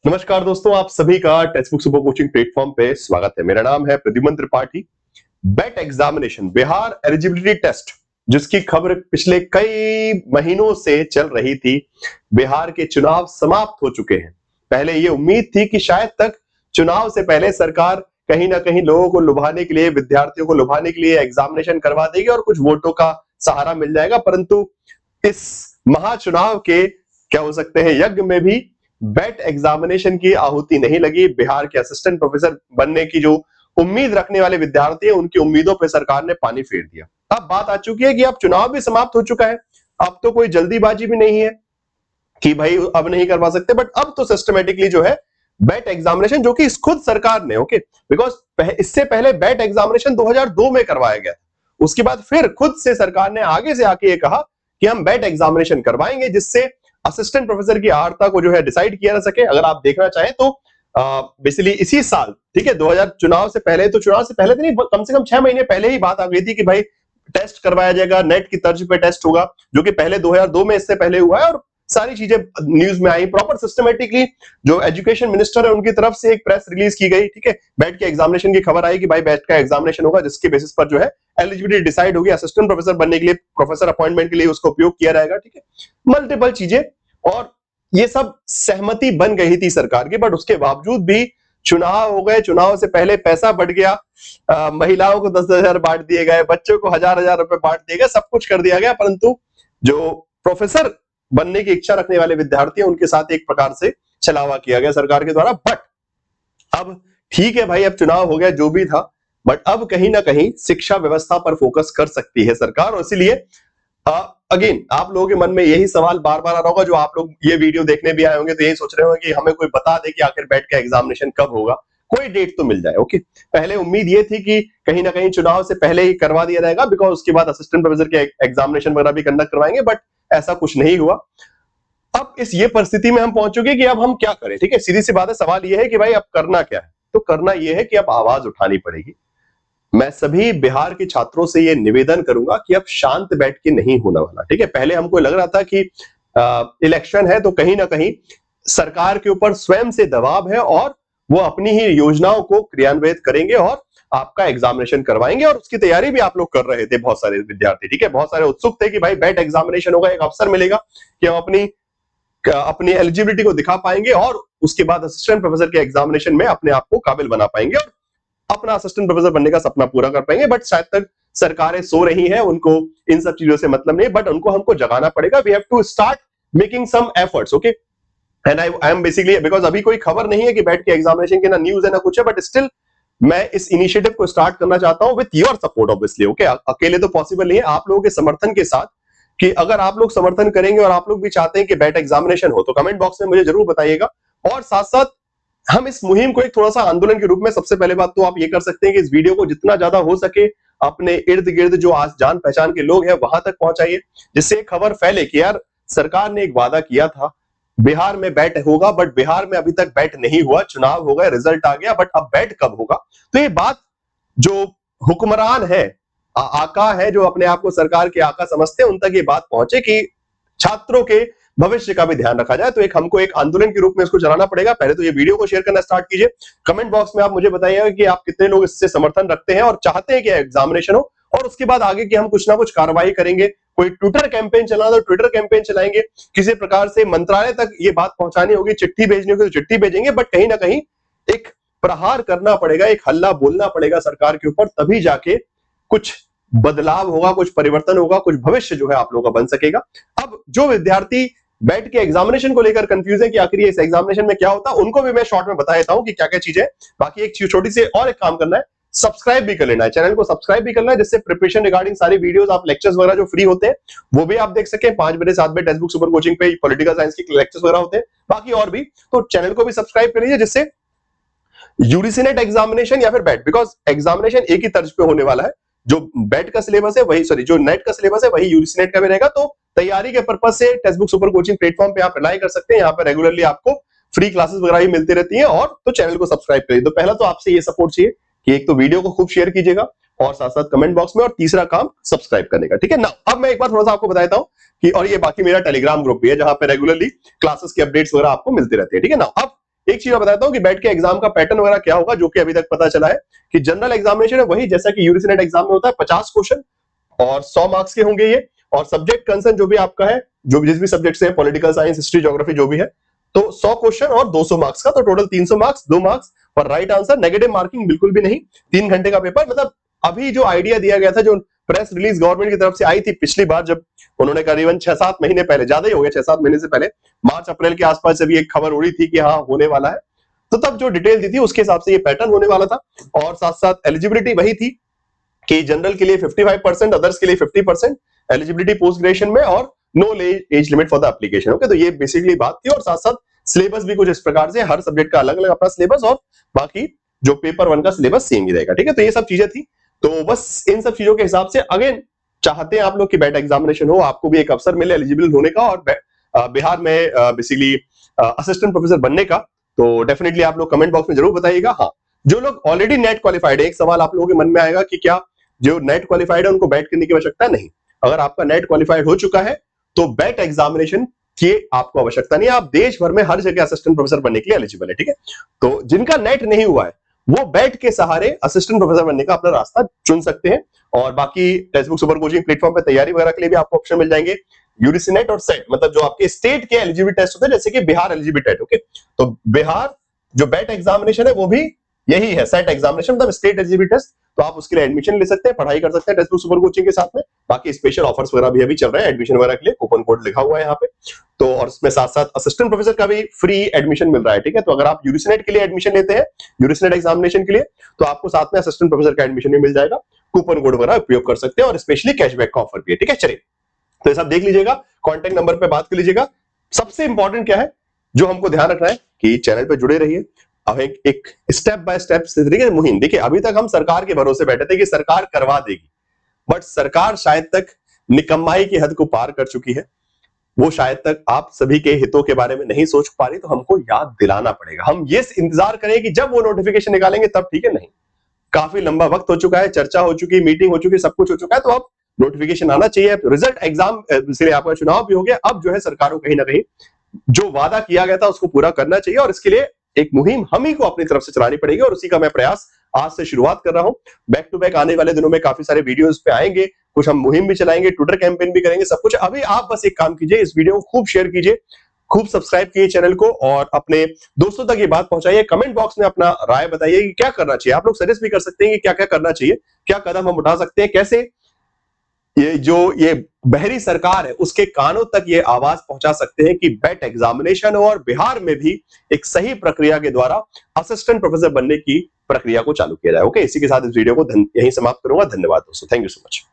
नमस्कार दोस्तों, आप सभी का text book super coaching platform पे स्वागत है। मेरा नाम है प्रद्युमन त्रिपाठी। बेट एग्जामिनेशन बिहार एलिजिबिलिटी टेस्ट, जिसकी खबर पिछले कई महीनों से चल रही थी। बिहार के चुनाव समाप्त हो चुके हैं। पहले ये उम्मीद थी कि शायद तक चुनाव से पहले सरकार कहीं ना कहीं लोगों को लुभाने के लिए, विद्यार्थियों को लुभाने के लिए एग्जामिनेशन करवा देगी और कुछ वोटों का सहारा मिल जाएगा। परंतु इस महाचुनाव के क्या हो सकते हैं यज्ञ में भी बेट एग्जामिनेशन की आहुति नहीं लगी। बिहार के असिस्टेंट प्रोफेसर बनने की जो उम्मीद रखने वाले विद्यार्थी हैं, उनकी उम्मीदों पर सरकार ने पानी फेर दिया। अब बात आ चुकी है कि अब चुनाव भी समाप्त हो चुका है। अब तो कोई जल्दीबाजी भी नहीं है कि भाई अब नहीं करवा सकते, बट अब तो सिस्टमेटिकली जो है बेट एग्जामिनेशन, जो कि खुद सरकार ने बिकॉज इससे पहले बेट एग्जामिनेशन 2002 में करवाया गया। उसके बाद फिर खुद से सरकार ने आगे से आके ये कहा कि हम बेट एग्जामिनेशन करवाएंगे, जिससे असिस्टेंट प्रोफेसर की आर्ता को जो है डिसाइड किया जा सके। अगर आप देखना चाहें तो बेसिकली इसी साल, ठीक है, 2000 चुनाव से पहले तो नहीं, कम से कम 6 महीने पहले ही बात आ गई थी कि भाई टेस्ट करवाया जाएगा, नेट की तर्ज पे टेस्ट होगा, जो कि पहले 2002 में इससे पहले हुआ है। और सारी चीजें न्यूज में आई, प्रॉपर सिस्टमेटिकली जो एजुकेशन मिनिस्टर है उनकी तरफ से एक प्रेस रिलीज की गई, ठीक है। बैट के एग्जामिनेशन की खबर आई कि भाई बैट का एग्जामिनेशन होगा, जिसके बेसिस पर जो है एलिजिबिलिटी डिसाइड होगी, असिस्टेंट प्रोफेसर बनने के लिए, प्रोफेसर अपॉइंटमेंट के लिए उसका उपयोग किया जाएगा, ठीक है। मल्टीपल चीजें, और ये सब सहमति बन गई थी सरकार की। बट उसके बावजूद भी चुनाव हो गए, चुनाव से पहले पैसा बढ़ गया, महिलाओं को 10,000 बांट दिए गए, बच्चों को 1,000 रुपए बांट दिए गए, सब कुछ कर दिया गया। परंतु जो प्रोफेसर बनने की इच्छा रखने वाले विद्यार्थी हैं, उनके साथ एक प्रकार से छलावा किया गया सरकार के द्वारा। बट अब ठीक है भाई, अब चुनाव हो गया, जो भी था, बट अब कहीं ना कहीं शिक्षा व्यवस्था पर फोकस कर सकती है सरकार। और इसीलिए अगेन आप लोगों के मन में यही सवाल बार बार आ रहा होगा, जो आप लोग ये वीडियो देखने भी आए होंगे तो यही सोच रहे होंगे कि हमें कोई बता दे कि आखिर बैट का एग्जामिनेशन कब होगा, कोई डेट तो मिल जाए। ओके, पहले उम्मीद ये थी कि कहीं ना कहीं चुनाव से पहले ही करवा दिया जाएगा, बिकॉज उसके बाद असिस्टेंट प्रोफेसर के एग्जामिनेशन वगैरह भी कंडक्ट करवाएंगे, बट ऐसा कुछ नहीं हुआ। अब ये परिस्थिति में हम पहुंच चुके कि अब हम क्या करें, ठीक है। सीधी सी बात है, सवाल यह है कि भाई अब करना क्या है। तो करना यह है कि अब आवाज उठानी पड़ेगी। मैं सभी बिहार के छात्रों से यह निवेदन करूंगा कि अब शांत बैठ के नहीं होने वाला, ठीक है। पहले हमको लग रहा था कि इलेक्शन है तो कहीं ना कहीं सरकार के ऊपर स्वयं से दबाव है और वो अपनी ही योजनाओं को क्रियान्वित करेंगे और आपका एग्जामिनेशन करवाएंगे। और उसकी तैयारी भी आप लोग कर रहे थे, बहुत सारे विद्यार्थी, ठीक है, बहुत सारे उत्सुक थे कि भाई बैट एग्जामिनेशन होगा, एक अवसर मिलेगा कि हम अपनी एलिजिबिलिटी को दिखा पाएंगे और उसके बाद असिस्टेंट प्रोफेसर के एग्जामिनेशन में अपने आप को काबिल बना पाएंगे और अपना असिस्टेंट प्रोफेसर बनने का सपना पूरा कर पाएंगे। बट शायद तक सरकारें सो रही हैं, उनको इन सब चीजों से मतलब नहीं, बट उनको हमको जगाना पड़ेगा। We have to start making some efforts, okay. And I am basically, because अभी कोई खबर नहीं है कि बैट के एग्जामिनेशन की, ना न्यूज है ना कुछ है, बट स्टिल मैं इस इनिशिएटिव को स्टार्ट करना चाहता हूं with your support, obviously, okay. अकेले तो पॉसिबल नहीं है, आप लोगों के समर्थन के साथ। कि अगर आप लोग समर्थन करेंगे और आप लोग भी चाहते हैं कि बैट एग्जामिनेशन हो, तो कमेंट बॉक्स में मुझे जरूर बताइएगा। और साथ साथ हम इस मुहिम को एक थोड़ा सा आंदोलन के रूप में, सबसे पहले बात तो आप ये कर सकते हैं कि इस वीडियो को जितना ज्यादा हो सके अपने इर्द गिर्द जो आज जान पहचान के लोग हैं वहां तक पहुंचाइए, जिससे खबर फैले कि यार सरकार ने एक वादा किया था, बिहार में बैट होगा, बट बिहार में अभी तक बैट नहीं हुआ। चुनाव हो गए, रिजल्ट आ गया, बट अब बैट कब होगा। तो ये बात जो हुक्मरान है, आका है, जो अपने आप को सरकार के आका समझते हैं, उन तक ये बात पहुंचे कि छात्रों के भविष्य का भी ध्यान रखा जाए। तो हमको एक आंदोलन के रूप में इसको चलाना पड़ेगा। पहले तो ये वीडियो को शेयर करना स्टार्ट कीजिए। कमेंट बॉक्स में आप मुझे बताइएगा कि आप कितने लोग इससे समर्थन रखते हैं और चाहते हैं कि एग्जामिनेशन हो, और उसके बाद आगे की हम कुछ ना कुछ कार्रवाई करेंगे। कोई ट्विटर कैंपेन चलाना तो ट्विटर कैंपेन चलाएंगे, किसी प्रकार से मंत्रालय तक ये बात पहुंचानी होगी, चिट्ठी भेजनी होगी तो चिट्ठी भेजेंगे, बट कहीं ना कहीं एक प्रहार करना पड़ेगा, एक हल्ला बोलना पड़ेगा सरकार के ऊपर, तभी जाके कुछ बदलाव होगा, कुछ परिवर्तन होगा, कुछ भविष्य जो है आप लोगों का बन सकेगा। अब जो विद्यार्थी बैट के एग्जामिनेशन को लेकर कंफ्यूज है कि आखिर इस एग्जामिनेशन में क्या होता है, उनको भी मैं शॉर्ट में बता देता हूं कि क्या क्या चीजें। बाकी एक छोटी सी और एक काम करना है, सब्सक्राइब भी कर लेना है, चैनल को सब्सक्राइब भी करना है, जिससे प्रिपरेशन रिगार्डिंग सारी वीडियोस, आप लेक्चर्स वगैरह जो फ्री होते हैं वो भी आप देख सकें। 5 बजे 7 बजे टेक्स्ट बुक सुपर कोचिंग पे पॉलिटिकल साइंस के लेक्चर्स वगैरह होते हैं, बाकी और भी। तो चैनल को भी सब्सक्राइब कर लीजिए, जिससे यूजीसी नेट एग्जामिनेशन या फिर बैट, बिकॉज एग्जामिनेशन एक ही तर्ज पे होने वाला है, जो बैट का सिलेबस है वही, सॉरी, जो नेट का सिलेबस है वही यूजीसी नेट का भी रहेगा। तो तैयारी के पर्पज से text book super coaching platform पे आप रिलाई कर सकते हैं। यहाँ पे रेगुलरली आपको फ्री क्लासेस वगैरह भी मिलती रहती हैं, और तो चैनल को सब्सक्राइब करिए। तो पहला तो आपसे ये सपोर्ट चाहिए कि एक तो वीडियो को खूब शेयर कीजिएगा और साथ साथ कमेंट बॉक्स में, और तीसरा काम सब्सक्राइब करने का, ठीक है ना। अब मैं एक बार थोड़ा सा आपको बताता हूं कि, और ये बाकी मेरा टेलीग्राम ग्रुप भी है जहां पे रेगुलरली क्लासेस के अपडेट्स वगैरह आपको मिलते रहते हैं, ठीक है ना। अब एक चीज मैं बताता हूं कि बैठ के एग्जाम का पैटर्न वगैरह क्या होगा, जो कि अभी तक पता चला है कि जनरल एग्जामिनेशन है वही जैसा कि यूजीसी नेट एग्जाम में होता है, 50 क्वेश्चन और 100 मार्क्स के होंगे ये। और सब्जेक्ट कंसर्न जो भी आपका है, जो भी जिस भी सब्जेक्ट से है, पॉलिटिकल साइंस, हिस्ट्री, ज्योग्राफी जो भी है, तो 100 क्वेश्चन और 200 मार्क्स का, तो टोटल 300 मार्क्स, 2 मार्क्स और राइट आंसर। नेगेटिव मार्किंग बिल्कुल भी नहीं। 3 घंटे का पेपर, मतलब अभी जो आइडिया दिया गया था, जो प्रेस रिलीज गवर्नमेंट की तरफ से आई थी पिछली बार, जब उन्होंने करीबन 6-7 महीने पहले, ज्यादा ही हो गया 6-7 महीने से पहले, मार्च अप्रैल के आसपास जब ये खबर उड़ी थी कि हाँ होने वाला है, तो तब जो डिटेल दी थी उसके हिसाब से ये पैटर्न होने वाला था। और साथ साथ एलिजिबिलिटी वही थी कि जनरल के लिए 55%, अदर्स के लिए 50% एलिजिबिलिटी पोस्ट ग्रेजुएशन में, और no age limit for the application. Okay, तो ये बेसिकली बात थी। और साथ साथ सिलेबस भी कुछ इस प्रकार से, हर सब्जेक्ट का अलग अलग अपना सिलेबस, और बाकी जो पेपर 1 का सिलेबस सेम ही रहेगा। ठीक है, तो ये सब चीजें थी। तो बस इन सब चीजों के हिसाब से अगेन चाहते हैं आप लोग कि बैट एग्जामिनेशन हो, आपको भी एक अवसर मिले एलिजिबल होने का, और बिहार में बेसिकली असिस्टेंट प्रोफेसर बनने का। तो डेफिनेटली आप लोग कमेंट बॉक्स में जरूर बताइएगा। हाँ, जो लोग ऑलरेडी नेट क्वालिफाइड है, एक सवाल आप लोगों के मन में आएगा कि क्या जो नेट क्वालिफाइड है उनको बैट करने की आवश्यकता नहीं। अगर आपका नेट क्वालिफाइड हो चुका है तो बैट एग्जामिनेशन की आपको आवश्यकता नहीं है। आप देश भर में हर जगह असिस्टेंट प्रोफेसर बनने के लिए एलिजिबल है। ठीक है, तो जिनका नेट नहीं हुआ है वो बैट के सहारे असिस्टेंट प्रोफेसर बनने का अपना रास्ता चुन सकते हैं। और बाकी text book super coaching platform पे तैयारी वगैरह के लिए भी आपको ऑप्शन मिल जाएंगे। यूजीसी नेट और सेट, मतलब जो आपके स्टेट के एलिजिबिलिटी टेस्ट होते हैं, जैसे कि बिहार एलिजिबिलिटी टेस्ट। ओके, तो बिहार जो बैट एग्जामिनेशन है वो भी यही है, सेट एग्जामिनेशन, मतलब स्टेट एलिजिबिलिटी टेस्ट। तो आप उसके लिए एडमिशन ले सकते हैं, पढ़ाई कर सकते हैं टेक्स्ट बुक सुपर कोचिंग के साथ में। बाकी स्पेशल ऑफर्स वगैरह भी अभी चल रहे हैं एडमिशन वगैरह के लिए, कूपन कोड लिखा हुआ है यहाँ पे। तो और उसमें साथ साथ असिस्टेंट प्रोफेसर का भी फ्री एडमिशन मिल रहा है। ठीक है, तो अगर आप यूजीसी नेट के लिए एडमिशन लेते हैं, यूजीसी नेट एग्जामिनेशन के लिए, तो आपको साथ में असिस्टेंट प्रोफेसर का एडमिशन भी मिल जाएगा। कूपन कोड वगैरह उपयोग कर सकते हैं, और स्पेशली कैशबैक का ऑफर भी है। ठीक है, चलिए तो ये सब देख लीजिएगा, कॉन्टेक्ट नंबर पे बात कर लीजिएगा। सबसे इंपॉर्टेंट क्या है जो हमको ध्यान रखना है कि चैनल पे जुड़े रहिए। अब एक स्टेप बाय स्टेप तरीके मुहिम, देखिए अभी तक हम सरकार के भरोसे बैठे थे कि सरकार करवा देगी, बट सरकार शायद तक निकम्माई की हद को पार कर चुकी है। वो शायद तक आप सभी के हितों के बारे में नहीं सोच पा रही, तो हमको याद दिलाना पड़ेगा। हम ये इंतजार करें कि जब वो नोटिफिकेशन निकालेंगे तब ठीक है, नहीं, काफी लंबा वक्त हो चुका है, चर्चा हो चुकी है, मीटिंग हो चुकी है, सब कुछ हो चुका है, तो अब नोटिफिकेशन आना चाहिए। रिजल्ट एग्जाम, इसलिए आपका चुनाव भी हो गया। अब जो है सरकार को कहीं ना कहीं जो वादा किया गया था उसको पूरा करना चाहिए, और इसके लिए एक मुहिम हम ही को अपनी तरफ से चलानी पड़ेगी, और उसी का मैं प्रयास आज से शुरुआत कर रहा हूं। बैक टू बैक आने वाले दिनों में काफी सारे वीडियोस पे आएंगे, कुछ हम मुहिम भी चलाएंगे, ट्विटर कैंपेन भी करेंगे, सब कुछ। अभी आप बस एक काम कीजिए, इस वीडियो को खूब शेयर कीजिए, खूब सब्सक्राइब कीजिए चैनल को, और अपने दोस्तों तक ये बात पहुंचाइए। कमेंट बॉक्स में अपना राय बताइए कि क्या करना चाहिए। आप लोग सजेस्ट भी कर सकते हैं कि क्या क्या करना चाहिए, क्या कदम हम उठा सकते हैं, कैसे ये बहरी सरकार है उसके कानों तक ये आवाज पहुंचा सकते हैं कि बैट एग्जामिनेशन और बिहार में भी एक सही प्रक्रिया के द्वारा असिस्टेंट प्रोफेसर बनने की प्रक्रिया को चालू किया जाए। ओके, इसी के साथ इस वीडियो को यहीं समाप्त करूंगा। धन्यवाद दोस्तों, थैंक यू सो मच।